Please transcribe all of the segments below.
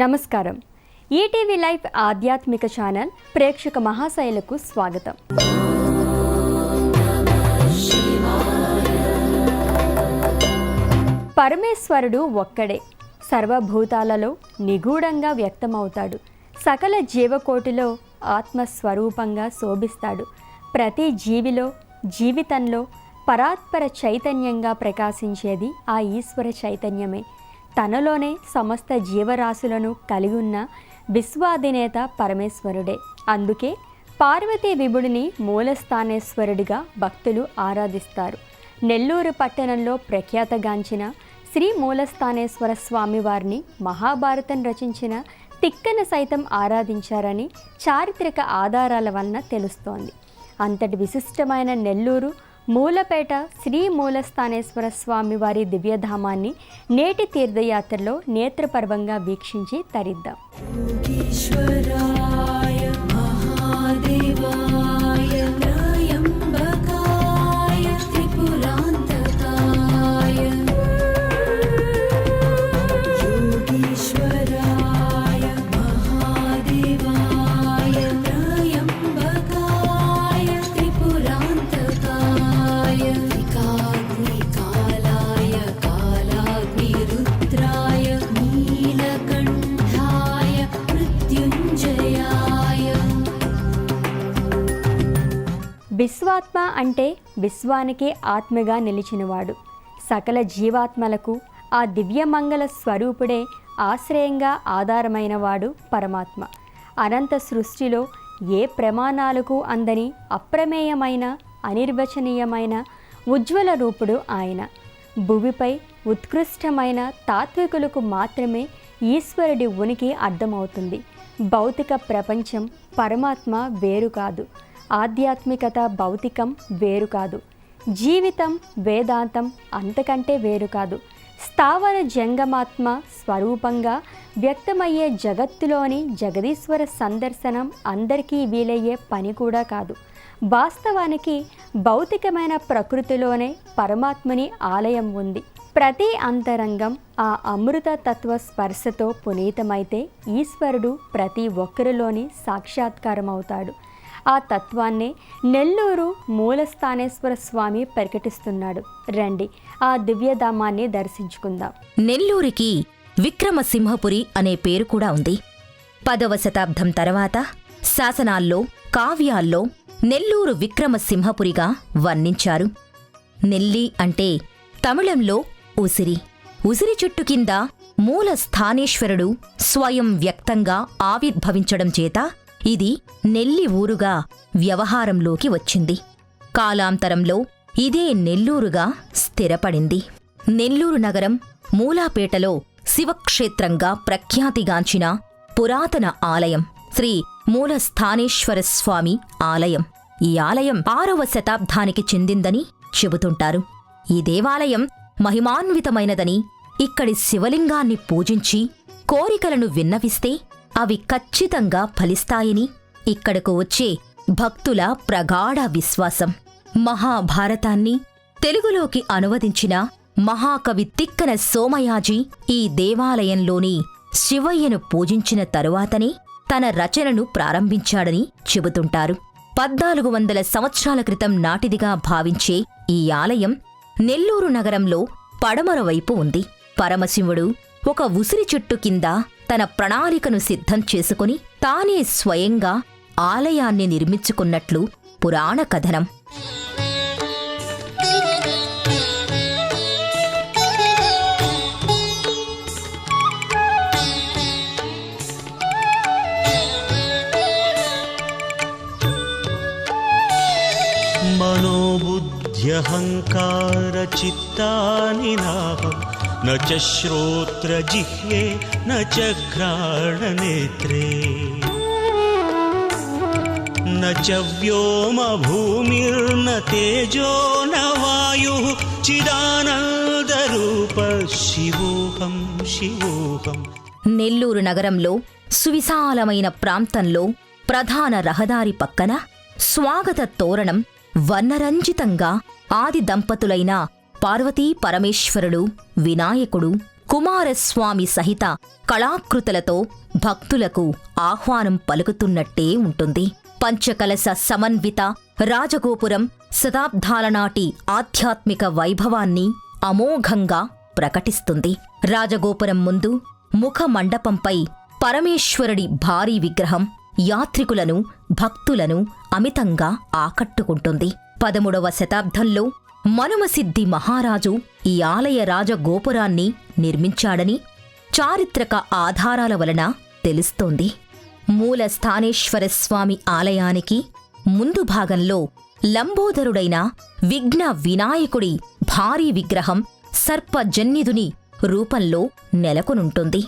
నమస్కారం. ETV live ఆధ్యాత్మిక channel ప్రేక్షక మహాశైలకు స్వాగతం. పరమేశ్వరుడు ఒక్కడే సర్వభూతాలలో నిగూఢంగా వ్యక్తమవుతాడు. సకల జీవకోటిలో ఆత్మస్వరూపంగా శోభిస్తాడు. ప్రతి జీవిలో జీవితంలో పరాత్పర చైతన్యంగా ప్రకాశించేది ఆ ఈశ్వర చైతన్యమే. తనలోనే సమస్త జీవరాశులను కలిగి ఉన్న విశ్వాధినేత పరమేశ్వరుడే. అందుకే పార్వతీ విభుడిని మూలస్థానేశ్వరుడిగా భక్తులు ఆరాధిస్తారు. నెల్లూరు పట్టణంలో ప్రఖ్యాతగాంచిన శ్రీ మూలస్థానేశ్వర స్వామివారిని మహాభారతం రచించిన తిక్కన సైతం ఆరాధించారని చారిత్రక ఆధారాల వలన తెలుస్తోంది. అంతటి విశిష్టమైన నెల్లూరు మూలపేట శ్రీ మూలస్థానేశ్వర స్వామివారి దివ్యధామాన్ని నేటి తీర్థయాత్రలో నేత్రపర్వంగా వీక్షించి తరిద్దాం. విశ్వాత్మ అంటే విశ్వానికి ఆత్మగా నిలిచినవాడు. సకల జీవాత్మలకు ఆ దివ్యమంగళ స్వరూపుడే ఆశ్రయంగా ఆధారమైనవాడు పరమాత్మ. అనంత సృష్టిలో ఏ ప్రమాణాలకు అందని అప్రమేయమైన అనిర్వచనీయమైన ఉజ్వల రూపుడు ఆయన. భూమిపై ఉత్కృష్టమైన తాత్వికులకు మాత్రమే ఈశ్వరుడి ఉనికి అర్థమవుతుంది. భౌతిక ప్రపంచం పరమాత్మ వేరు కాదు. ఆధ్యాత్మికత భౌతికం వేరు కాదు. జీవితం వేదాంతం అంతకంటే వేరు కాదు. స్థావర జంగమాత్మ స్వరూపంగా వ్యక్తమయ్యే జగత్తులోని జగదీశ్వర సందర్శనం అందరికీ వీలయ్యే పని కూడా కాదు. వాస్తవానికి భౌతికమైన ప్రకృతిలోనే పరమాత్మని ఆలయం ఉంది. ప్రతి అంతరంగం ఆ అమృత తత్వ స్పర్శతో పునీతమైతే ఈశ్వరుడు ప్రతి ఒక్కరిలోని సాక్షాత్కారం అవుతాడు. ఆ తత్వాన్నే నెల్లూరు మూలస్థానేశ్వర స్వామి ప్రకటిస్తున్నాడు. రండి ఆ దివ్యధామాన్ని దర్శించుకుందాం. నెల్లూరికి విక్రమసింహపురి అనే పేరు కూడా ఉంది. 10వ శతాబ్దం తర్వాత శాసనాల్లో కావ్యాల్లో నెల్లూరు విక్రమసింహపురిగా వర్ణించారు. నెల్లి అంటే తమిళంలో ఉసిరి. ఉసిరి చెట్టు కింద మూలస్థానేశ్వరుడు స్వయం వ్యక్తంగా ఆవిర్భవించడం చేత ఇది నెల్లి ఊరుగా వ్యవహారంలోకి వచ్చింది. కాలాంతరంలో ఇదే నెల్లూరుగా స్థిరపడింది. నెల్లూరు నగరం మూలాపేటలో శివక్షేత్రంగా ప్రఖ్యాతిగాంచిన పురాతన ఆలయం శ్రీ మూలస్థానేశ్వర స్వామి ఆలయం. ఈ ఆలయం 6వ శతాబ్దానికి చెందిందని చెబుతుంటారు. ఈ దేవాలయం మహిమాన్వితమైనదని, ఇక్కడి శివలింగాన్ని పూజించి కోరికలను విన్నవిస్తే అవి ఖచ్చితంగా ఫలిస్తాయని ఇక్కడకు వచ్చే భక్తుల ప్రగాఢ విశ్వాసం. మహాభారతాన్ని తెలుగులోకి అనువదించిన మహాకవి తిక్కన సోమయాజి ఈ దేవాలయంలోని శివయ్యను పూజించిన తరువాతనే తన రచనను ప్రారంభించాడని చెబుతుంటారు. 1400 సంవత్సరాల క్రితం నాటిదిగా భావించే ఈ ఆలయం నెల్లూరు నగరంలో పడమర వైపు ఉంది. పరమశివుడు ఒక ఉసిరి చెట్టు కింద తన ప్రణాళికను సిద్ధం చేసుకుని తానే స్వయంగా ఆలయాన్ని నిర్మించుకున్నట్లు పురాణ కథనం. మనోబుద్ధ్యహంకార చిత్తాని నాహం न च श्रोत्रजिह्वे न च घ्राणनेत्रे न च व्योमभूमिर्न तेजो न वायुः चिदानन्दरूप शिवोऽहं शिवोऽहं. నెల్లూరు నగరంలో సువిశాలమైన ప్రాంతంలో ప్రధాన రహదారి పక్కన స్వాగత తోరణం వర్ణరంజితంగా ఆది దంపతులైన పార్వతీ పరమేశ్వరుడు, వినాయకుడు, కుమారస్వామి సహిత కళాకృతులతో భక్తులకు ఆహ్వానం పలుకుతున్నట్టే ఉంటుంది. పంచకలశ సమన్విత రాజగోపురం శతాబ్దాల నాటి ఆధ్యాత్మిక వైభవాన్ని అమోఘంగా ప్రకటిస్తుంది. రాజగోపురం ముందు ముఖ మండపంపై పరమేశ్వరుడి భారీ విగ్రహం యాత్రికులను, భక్తులను అమితంగా ఆకట్టుకుంటుంది. 13వ శతాబ్దంలో మనుమసిద్ధి మహారాజు ఈ ఆలయ రాజగోపురాన్ని నిర్మించాడని చారిత్రక ఆధారాల వలన తెలుస్తోంది. మూల స్థానేశ్వరస్వామి ఆలయానికి ముందు భాగంలో లంబోదరుడైన విఘ్న వినాయకుడి భారీ విగ్రహం సర్పజన్యుదుని రూపంలో నెలకొనుంటుంది.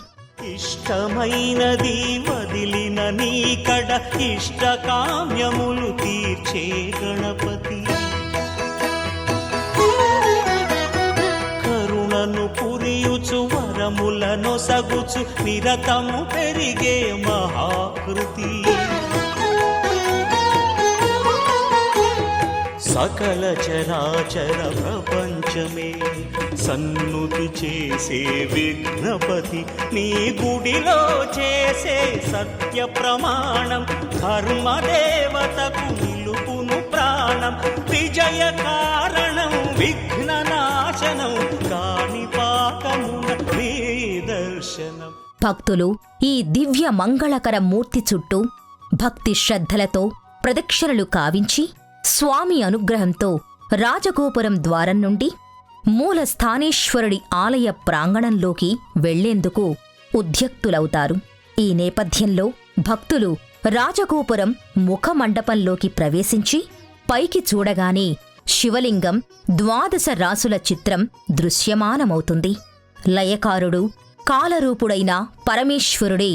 ఇష్టమైనది వదిలిన నీకడ ఇష్టకామ్యములు తీర్చే గణపతి, కరుణను పురియుచు వరములను సగుచు నిరతము పెరిగే మహాకృతి, సకల చరాచర ప్రపంచమే సన్నుతి చేసే విఘ్నపతి, నీ గుడిలో చేసే సత్య ప్రమాణం ధర్మదేవతకు నిలుపును ప్రాణం, విజయ కారణం విఘ్ననాశనం కాణిపాకమున నీ దర్శనం. భక్తులు ఈ దివ్య మంగళకర మూర్తి చుట్టూ భక్తి శ్రద్ధలతో ప్రదక్షిణలు కావించి స్వామి అనుగ్రహంతో రాజగోపురం ద్వారం నుండి మూల స్థానేశ్వరుడి ఆలయ ప్రాంగణంలోకి వెళ్లేందుకు ఉద్యుక్తులవుతారు. ఈ నేపథ్యంలో భక్తులు రాజగోపురం ముఖమండపంలోకి ప్రవేశించి పైకి చూడగానే శివలింగం 12 రాసుల చిత్రం దృశ్యమానమవుతుంది. లయకారుడు కాలరూపుడైన పరమేశ్వరుడే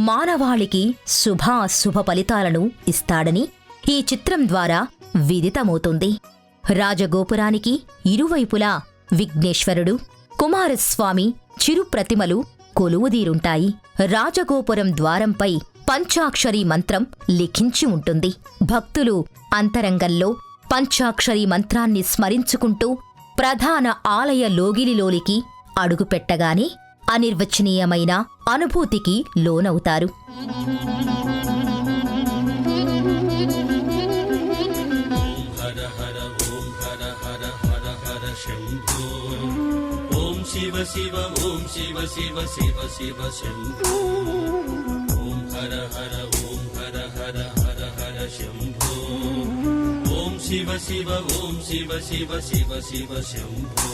మానవాళికి శుభాశుభ ఫలితాలను ఇస్తాడని ఈ చిత్రం ద్వారా విదితమవుతుంది. రాజగోపురానికి ఇరువైపులా విఘ్నేశ్వరుడు, కుమారస్వామి చిరుప్రతిమలు కొలువుదీరుంటాయి. రాజగోపురం ద్వారంపై పంచాక్షరీ మంత్రం లిఖించి ఉంటుంది. భక్తులు అంతరంగంలో పంచాక్షరీ మంత్రాన్ని స్మరించుకుంటూ ప్రధాన ఆలయ లోగిలిలోనికి అడుగుపెట్టగానే అనిర్వచనీయమైన అనుభూతికి లోనవుతారు. శివ శివ ఓం శివ శివ శివ శివ శంభో, ఓం హర హర ఓం హర హర హర హర శంభో, ఓం శివ శివ ఓం శివ శివ శివ శివ శంభో.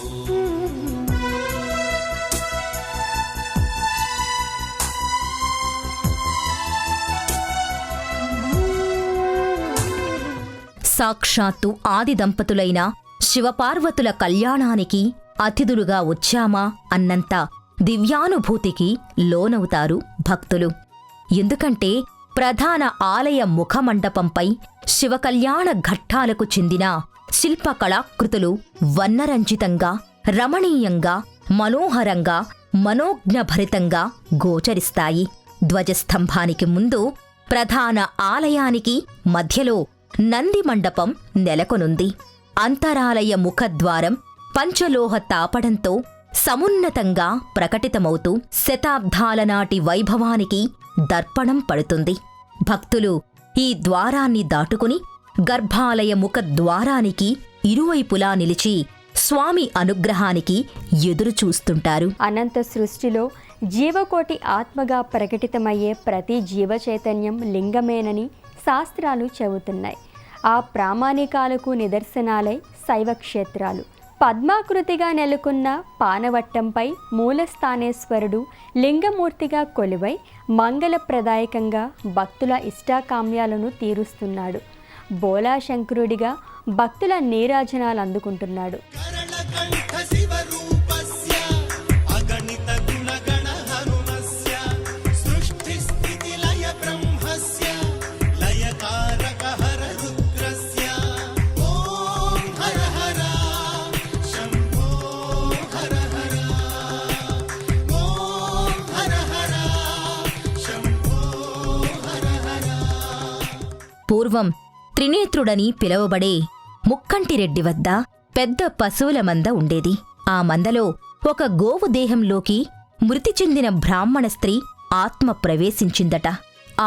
సాక్షాత్తు ఆది దంపతులైన శివపార్వతుల కళ్యాణానికి అతిథులుగా వచ్చామా అన్నంత దివ్యానుభూతికి లోనవుతారు భక్తులు. ఎందుకంటే ప్రధాన ఆలయ ముఖమండపంపై శివకళ్యాణ ఘట్టాలకు చెందిన శిల్పకళాకృతులు వర్ణరంజితంగా, రమణీయంగా, మనోహరంగా, మనోజ్ఞభరితంగా గోచరిస్తాయి. ధ్వజస్తంభానికి ముందు ప్రధాన ఆలయానికి మధ్యలో నంది మండపం నెలకొనుంది. అంతరాలయ ముఖద్వారం పంచలోహ తాపడంతో సమున్నతంగా ప్రకటితమవుతూ శతాబ్దాల నాటి వైభవానికి దర్పణం పడుతుంది. భక్తులు ఈ ద్వారాన్ని దాటుకుని గర్భాలయ ముఖద్వారానికి ఇరువైపులా నిలిచి స్వామి అనుగ్రహానికి ఎదురుచూస్తుంటారు. అనంత సృష్టిలో జీవకోటి ఆత్మగా ప్రకటితమయ్యే ప్రతి జీవచైతన్యం లింగమేనని శాస్త్రాలు చెబుతున్నాయి. ఆ ప్రామాణికాలకు నిదర్శనాలై శైవక్షేత్రాలు. పద్మాకృతిగా నెలకొన్న పానవట్టంపై మూలస్థానేశ్వరుడు లింగమూర్తిగా కొలువై మంగళప్రదాయకంగా భక్తుల ఇష్టాకామ్యాలను తీరుస్తున్నాడు. బోలాశంకరుడిగా భక్తుల నీరాజనాలు అందుకుంటున్నాడు. పూర్వం త్రినేత్రుడని పిలువబడే ముక్కంటిరెడ్డి వద్ద పెద్ద పశువుల మంద ఉండేది. ఆ ఆ మందలో ఒక గోవు దేహంలోకి మృతి చెందిన బ్రాహ్మణ స్త్రీ ఆత్మ ప్రవేశించిందట.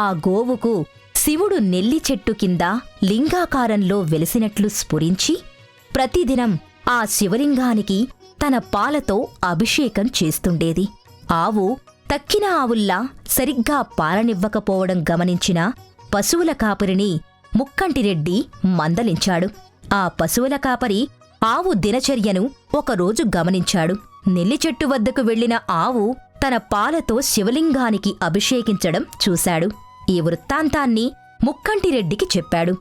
ఆ గోవుకు శివుడు నెల్లి చెట్టు కింద లింగాకారంలో వెలిసినట్లు స్ఫురించి ప్రతిదినం ఆ శివలింగానికి తన పాలతో అభిషేకం చేస్తుండేది. ఆవు తక్కిన ఆవుల్లా సరిగ్గా పాలనివ్వకపోవడం గమనించిన పశువుల కాపరిని ముక్కంటిరెడ్డి మందలించాడు. ఆ పశువుల కాపరి ఆవు దినచర్యను ఒకరోజు గమనించాడు. నెల్లి చెట్టు వద్దకు వెళ్లిన ఆవు తన పాలతో శివలింగానికి అభిషేకించడం చూశాడు. ఈ వృత్తాంతాన్ని ముక్కంటిరెడ్డికి చెప్పాడు.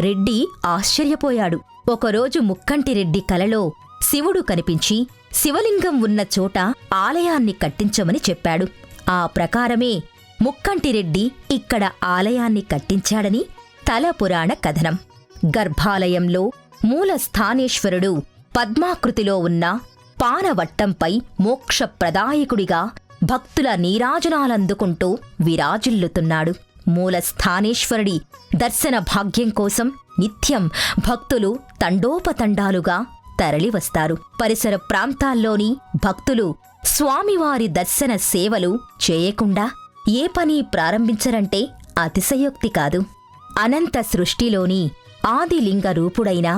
రెడ్డి ఆశ్చర్యపోయాడు. ఒకరోజు ముక్కంటిరెడ్డి కలలో శివుడు కనిపించి శివలింగం ఉన్న చోట ఆలయాన్ని కట్టించమని చెప్పాడు. ఆ ప్రకారమే ముక్కంటిరెడ్డి ఇక్కడ ఆలయాన్ని కట్టించాడని తల పురాణ కథనం. గర్భాలయంలో మూలస్థానేశ్వరుడు పద్మాకృతిలో ఉన్న పానవట్టంపై మోక్షప్రదాయకుడిగా భక్తుల నీరాజనాలందుకుంటూ విరాజిల్లుతున్నాడు. మూలస్థానేశ్వరుడి దర్శన భాగ్యం కోసం నిత్యం భక్తులు తండోపతండాలుగా తరలివస్తారు. పరిసర ప్రాంతాల్లోని భక్తులు స్వామివారి దర్శన సేవలు చేయకుండా ఏ పని ప్రారంభించరంటే అతిశయోక్తి కాదు. అనంత సృష్టిలోని ఆదిలింగ రూపుడైన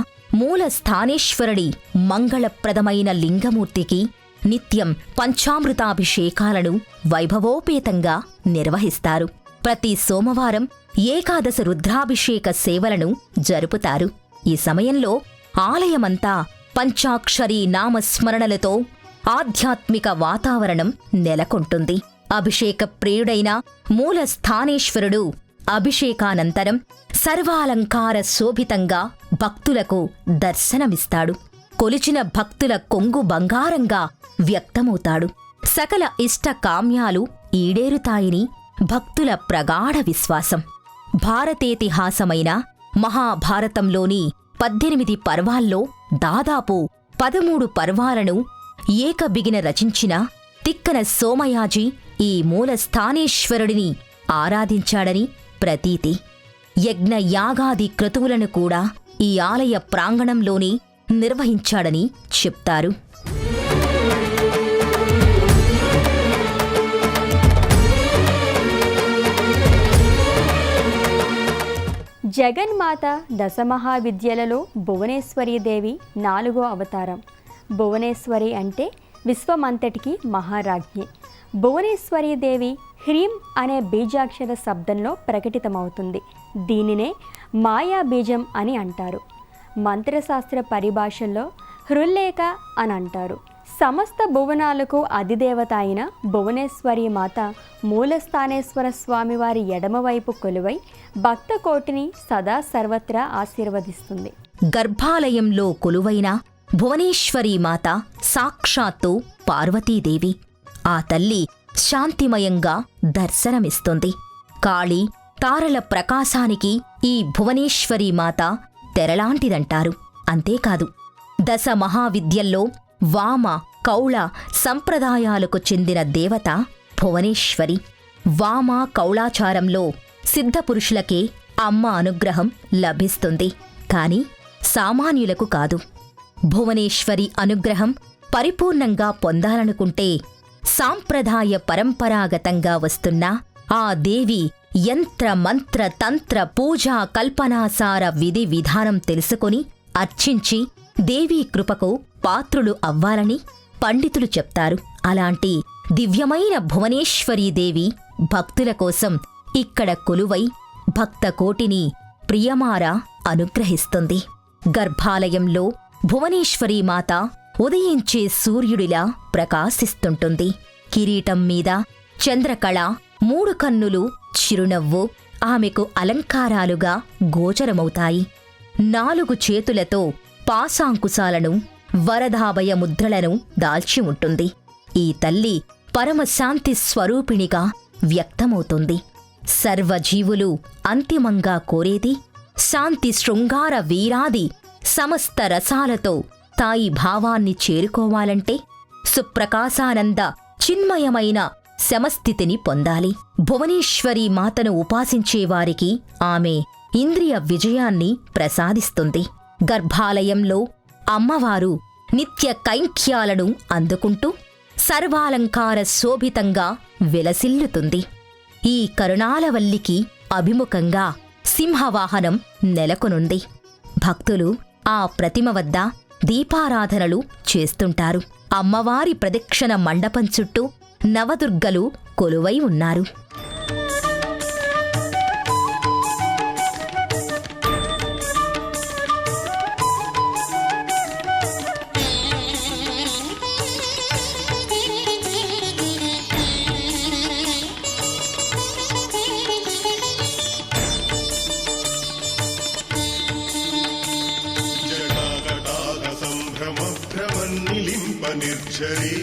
మూలస్థానేశ్వరుడి మంగళప్రదమైన లింగమూర్తికి నిత్యం పంచామృతాభిషేకాలను వైభవోపేతంగా నిర్వహిస్తారు. ప్రతి సోమవారం ఏకాదశ రుద్రాభిషేక సేవలను జరుపుతారు. ఈ సమయంలో ఆలయమంతా పంచాక్షరీ నామస్మరణలతో ఆధ్యాత్మిక వాతావరణం నెలకొంటుంది. అభిషేక ప్రియుడైన మూలస్థానేశ్వరుడు అభిషేకానంతరం సర్వాలంకార శోభితంగా భక్తులకు దర్శనమిస్తాడు. కొలిచిన భక్తుల కొంగు బంగారంగా వ్యక్తమవుతాడు. సకల ఇష్ట కామ్యాలు ఈడేరుతాయని భక్తుల ప్రగాఢ విశ్వాసం. భారతేతిహాసమైన మహాభారతంలోని 18 పర్వాల్లో దాదాపు 13 పర్వాలను ఏకబిగిన రచించిన తిక్కన సోమయాజి ఈ మూలస్థానేశ్వరుడిని ఆరాధించాడని ప్రతీతి. యజ్ఞ యాగాది క్రతువులను కూడా ఈ ఆలయ ప్రాంగణంలోనే నిర్వహించాడని చెప్తారు. జగన్మాత దశమహావిద్యలలో భువనేశ్వరీదేవి 4వ అవతారం. భువనేశ్వరి అంటే విశ్వమంతటికి మహారాజ్ఞి. భువనేశ్వరీదేవి హ్రీం అనే బీజాక్షర శబ్దంలో ప్రకటితమవుతుంది. దీనినే మాయా బీజం అని అంటారు. మంత్రశాస్త్ర పరిభాషల్లో హృల్లేఖ అని అంటారు. సమస్త భువనాలకు అధిదేవత అయిన భువనేశ్వరీ మాత మూలస్థానేశ్వర స్వామివారి ఎడమవైపు కొలువై భక్త కోటిని సదా సర్వత్రా ఆశీర్వదిస్తుంది. గర్భాలయంలో కొలువైన భువనేశ్వరీ మాత సాక్షాత్తు పార్వతీదేవి. ఆ తల్లి శాంతిమయంగా దర్శనమిస్తుంది. కాళీ తారల ప్రకాశానికి ఈ భువనేశ్వరీ మాత తెరలాంటిదంటారు. అంతేకాదు, దశ మహావిద్యల్లో వామ కౌళ సంప్రదాయాలకు చెందిన దేవత భువనేశ్వరి. వామ కౌళాచారంలో సిద్ధపురుషులకే అమ్మ అనుగ్రహం లభిస్తుంది, కాని సామాన్యులకు కాదు. భువనేశ్వరి అనుగ్రహం పరిపూర్ణంగా పొందాలనుకుంటే సాంప్రదాయ పరంపరాగతంగా వస్తున్న ఆ దేవి యంత్ర మంత్ర తంత్ర పూజా కల్పనాసార విధి విధానం తెలుసుకొని అర్చించి దేవీ కృపకు పాత్రులు అవ్వాలని పండితులు చెప్తారు. అలాంటి దివ్యమైన భువనేశ్వరీదేవి భక్తుల కోసం ఇక్కడ కొలువై భక్త కోటిని ప్రియమారా అనుగ్రహిస్తుంది. గర్భాలయంలో భువనేశ్వరీ మాత ఉదయించే సూర్యుడిలా ప్రకాశిస్తుంటుంది. కిరీటం మీద చంద్రకళ, 3 కన్నులు, చిరునవ్వు ఆమెకు అలంకారాలుగా గోచరమవుతాయి. 4 చేతులతో పాశాంకుశాలను, వరదాభయ ముద్రలను దాల్చి ఉంటుంది. ఈ తల్లి పరమశాంతి స్వరూపిణిగా వ్యక్తమవుతుంది. సర్వజీవులు అంతిమంగా కోరేది శాంతి శృంగార వీరాది సమస్త రసాలతో తాయి భావాన్ని చేరుకోవాలంటే సుప్రకాశానంద చిన్మయమైన శమస్థితిని పొందాలి. భువనేశ్వరీ మాతను ఉపాసించేవారికి ఆమె ఇంద్రియ విజయాన్ని ప్రసాదిస్తుంది. గర్భాలయంలో అమ్మవారు నిత్య కైంఖ్యాలను అందుకుంటూ సర్వాలంకార శోభితంగా విలసిల్లుతుంది. ఈ కరుణాలవల్లికి అభిముఖంగా సింహవాహనం నెలకొనుంది. భక్తులు ఆ ప్రతిమ వద్ద దీపారాధనలు చేస్తుంటారు. అమ్మవారి ప్రదక్షిణ మండపం చుట్టూ నవదుర్గలు కొలువై ఉన్నారు. నిర్ఝరీ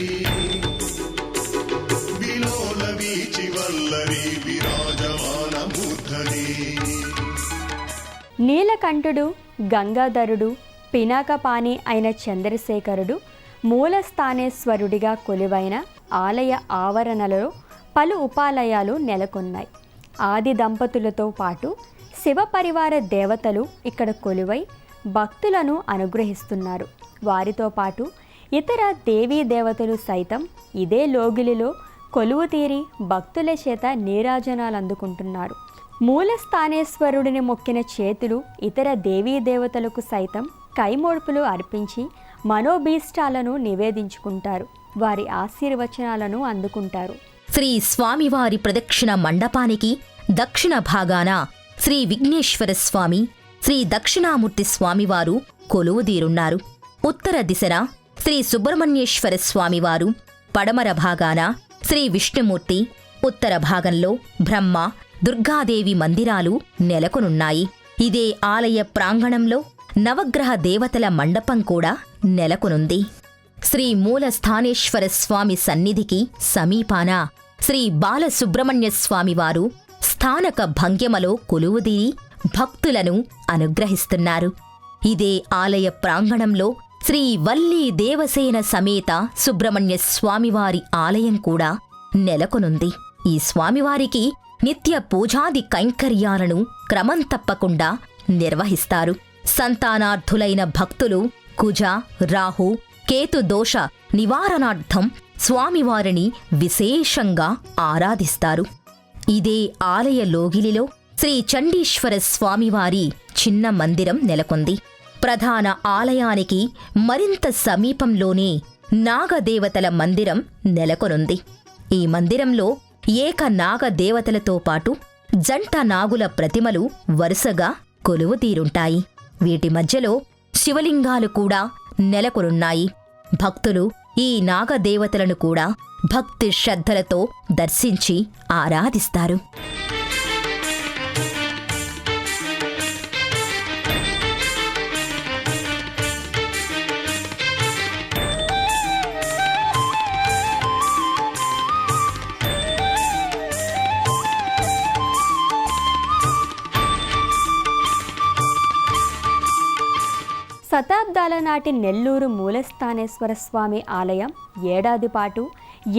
విలోల వీచి వల్లరి విరాజమాన మూర్ధని. నీలకంఠుడు, గంగాధరుడు, పినాకపాణి అయిన చంద్రశేఖరుడు మూలస్థానేశ్వరుడిగా కొలువైన ఆలయ ఆవరణలో పలు ఉపాలయాలు నెలకొన్నాయి. ఆది దంపతులతో పాటు శివపరివార దేవతలు ఇక్కడ కొలువై భక్తులను అనుగ్రహిస్తున్నారు. వారితో పాటు ఇతర దేవీ దేవతలు సైతం ఇదే లోగిలిలో కొలువు తీరి భక్తుల చేత నీరాజనాలు అందుకుంటున్నారు. మూలస్థానేశ్వరుడిని మొక్కిన చేతులు ఇతర దేవీ దేవతలకు సైతం కైమోడ్పులు అర్పించి మనోభీష్టాలను నివేదించుకుంటారు. వారి ఆశీర్వచనాలను అందుకుంటారు. శ్రీ స్వామివారి ప్రదక్షిణ మండపానికి దక్షిణ భాగాన శ్రీ విఘ్నేశ్వర స్వామి, శ్రీ దక్షిణామూర్తి స్వామివారు కొలువుదీరున్నారు. ఉత్తర దిశన శ్రీ సుబ్రహ్మణ్యేశ్వర స్వామివారు, పడమర భాగాన శ్రీ విష్ణుమూర్తి, ఉత్తర భాగంలో బ్రహ్మ, దుర్గాదేవి మందిరాలు నెలకొనున్నాయి. ఇదే ఆలయ ప్రాంగణంలో నవగ్రహ దేవతల మండపం కూడా నెలకొనుంది. శ్రీ మూలస్థానేశ్వర స్వామి సన్నిధికి సమీపాన శ్రీ బాలసుబ్రహ్మణ్య స్వామివారు స్థానక భంగిమలో కొలువుదీరి భక్తులను అనుగ్రహిస్తున్నారు. ఇదే ఆలయ ప్రాంగణంలో శ్రీ వల్లీ దేవసేన సమేత సుబ్రహ్మణ్య స్వామివారి ఆలయం కూడా నెలకొనుంది. ఈ స్వామివారికి నిత్య పూజాది కైంకర్యాలను క్రమం తప్పకుండా నిర్వహిస్తారు. సంతానార్థులైన భక్తులు కుజ, రాహు, కేతు దోష నివారణార్థం స్వామివారిని విశేషంగా ఆరాధిస్తారు. ఇదే ఆలయ లోగిలిలో శ్రీ చండీశ్వర స్వామివారి చిన్న మందిరం నెలకొంది. ప్రధాన ఆలయానికి మరింత సమీపంలోనే నాగదేవతల మందిరం నెలకొనుంది. ఈ మందిరంలో ఏక నాగదేవతలతో పాటు జంట నాగుల ప్రతిమలు వరుసగా కొలువుతీరుంటాయి. వీటి మధ్యలో శివలింగాలు కూడా నెలకొనున్నాయి. భక్తులు ఈ నాగదేవతలను కూడా భక్తి శ్రద్ధలతో దర్శించి ఆరాధిస్తారు. శతాబ్దాల నాటి నెల్లూరు మూలస్థానేశ్వర స్వామి ఆలయం ఏడాది పాటు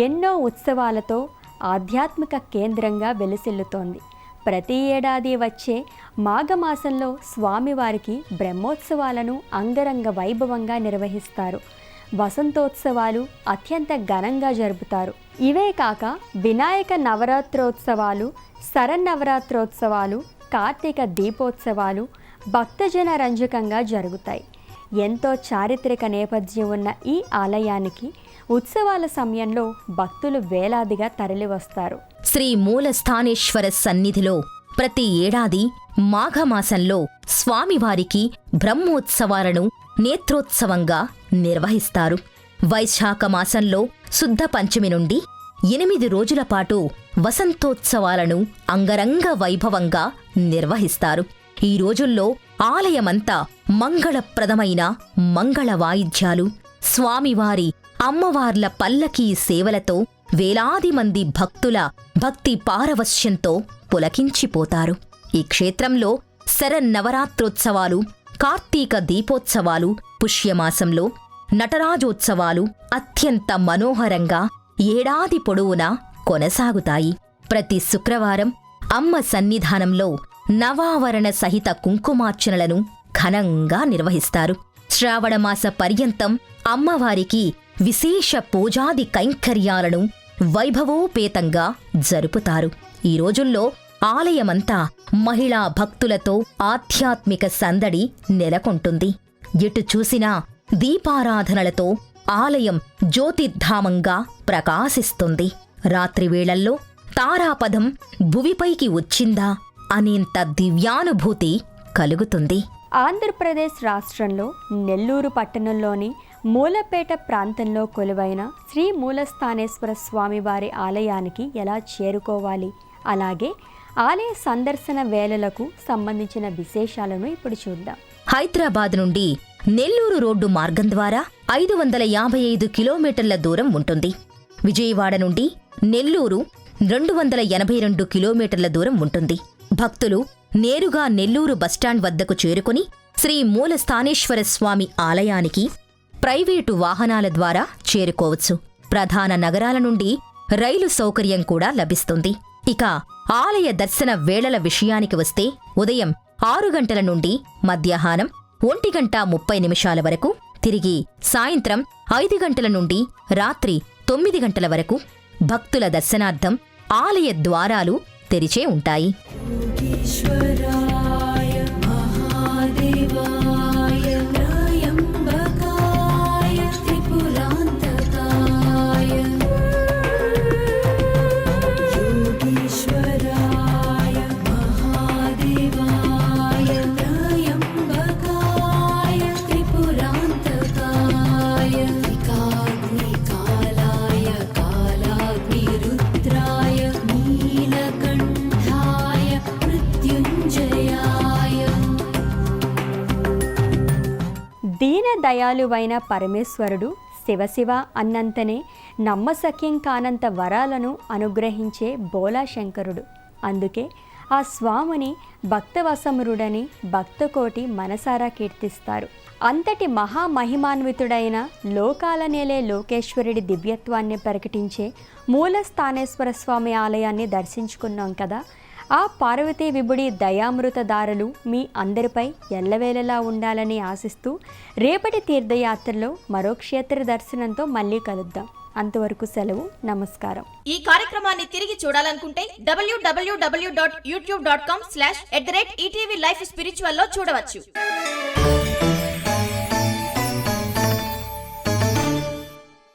ఎన్నో ఉత్సవాలతో ఆధ్యాత్మిక కేంద్రంగా వెలిసిల్లుతోంది. ప్రతి ఏడాది వచ్చే మాఘమాసంలో స్వామివారికి బ్రహ్మోత్సవాలను అంగరంగ వైభవంగా నిర్వహిస్తారు. వసంతోత్సవాలు అత్యంత ఘనంగా జరుపుతారు. ఇవే కాక వినాయక నవరాత్రోత్సవాలు, శరన్నవరాత్రోత్సవాలు, కార్తీక దీపోత్సవాలు భక్తజన రంజకంగా జరుగుతాయి. ఎంతో చారిత్రక నేపథ్యం ఉన్న ఈ ఆలయానికి ఉత్సవాల సమయంలో భక్తులు వేలాదిగా తరలివస్తారు. శ్రీ మూలస్థానేశ్వర సన్నిధిలో ప్రతి ఏడాది మాఘమాసంలో స్వామివారికి బ్రహ్మోత్సవాలను నేత్రోత్సవంగా నిర్వహిస్తారు. వైశాఖ మాసంలో శుద్ధ పంచమి నుండి 8 రోజుల పాటు వసంతోత్సవాలను అంగరంగ వైభవంగా నిర్వహిస్తారు. ఈ రోజుల్లో ఆలయమంతా మంగళప్రదమైన మంగళ వాయిద్యాలు, స్వామివారి అమ్మవార్ల పల్లకీ సేవలతో వేలాది మంది భక్తుల భక్తి పారవశ్యంతో పులకించిపోతారు. ఈ క్షేత్రంలో శరన్నవరాత్రోత్సవాలు, కార్తీక దీపోత్సవాలు, పుష్యమాసంలో నటరాజోత్సవాలు అత్యంత మనోహరంగా ఏడాది పొడవునా కొనసాగుతాయి. ప్రతి శుక్రవారం అమ్మ సన్నిధానంలో నవావరణ సహిత కుంకుమార్చనలను ఘనంగా నిర్వహిస్తారు. శ్రావణమాస పర్యంతం అమ్మవారికి విశేష పూజాది కైంకర్యాలను వైభవోపేతంగా జరుపుతారు. ఈ రోజుల్లో ఆలయమంతా మహిళా భక్తులతో ఆధ్యాత్మిక సందడి నెలకొంటుంది. ఎటు చూసినా దీపారాధనలతో ఆలయం జ్యోతిర్ధామంగా ప్రకాశిస్తుంది. రాత్రివేళల్లో తారాపథం భువిపైకి వచ్చిందా అనేంత దివ్యానుభూతి కలుగుతుంది. ఆంధ్రప్రదేశ్ రాష్ట్రంలో నెల్లూరు పట్టణంలోని మూలపేట ప్రాంతంలో కొలువైన శ్రీ మూలస్థానేశ్వర స్వామివారి ఆలయానికి ఎలా చేరుకోవాలి, అలాగే ఆలయ సందర్శన వేళలకు సంబంధించిన విశేషాలను ఇప్పుడు చూద్దాం. హైదరాబాద్ నుండి నెల్లూరు రోడ్డు మార్గం ద్వారా 555 కిలోమీటర్ల దూరం ఉంటుంది. విజయవాడ నుండి నెల్లూరు 282 కిలోమీటర్ల దూరం ఉంటుంది. భక్తులు నేరుగా నెల్లూరు బస్టాండ్ వద్దకు చేరుకుని శ్రీ మూలస్థానేశ్వర స్వామి ఆలయానికి ప్రైవేటు వాహనాల ద్వారా చేరుకోవచ్చు. ప్రధాన నగరాల నుండి రైలు సౌకర్యం కూడా లభిస్తుంది. ఇక ఆలయ దర్శన వేళల విషయానికి వస్తే ఉదయం 6 గంటల నుండి మధ్యాహ్నం 1:30 వరకు, తిరిగి సాయంత్రం 5 గంటల నుండి రాత్రి 9 గంటల వరకు భక్తుల దర్శనార్థం ఆలయ ద్వారాలు తెరిచే ఉంటాయి. దయాళువైన పరమేశ్వరుడు శివశివ అన్నంతనే నమ్మశక్యం కానంత వరాలను అనుగ్రహించే బోలాశంకరుడు. అందుకే ఆ స్వామిని భక్తవశమురుడని భక్తకోటి మనసారా కీర్తిస్తారు. అంతటి మహామహిమాన్వితుడైన లోకాల నేలే లోకేశ్వరుడి దివ్యత్వాన్ని ప్రకటించే మూలస్థానేశ్వర స్వామి ఆలయాన్ని దర్శించుకున్నాం కదా. ఆ పార్వతీ విభుడి దయామృతదారులు మీ అందరిపై ఎల్లవేళలా ఉండాలని ఆశిస్తూ రేపటి తీర్థయాత్రలో మరో క్షేత్ర దర్శనంతో మళ్ళీ కలుద్దాం. అంతవరకు సెలవు, నమస్కారం. ఈ కార్యక్రమాన్ని తిరిగి చూడాలనుకుంటే www.youtube.com/ETV Life Spiritual లో చూడవచ్చు.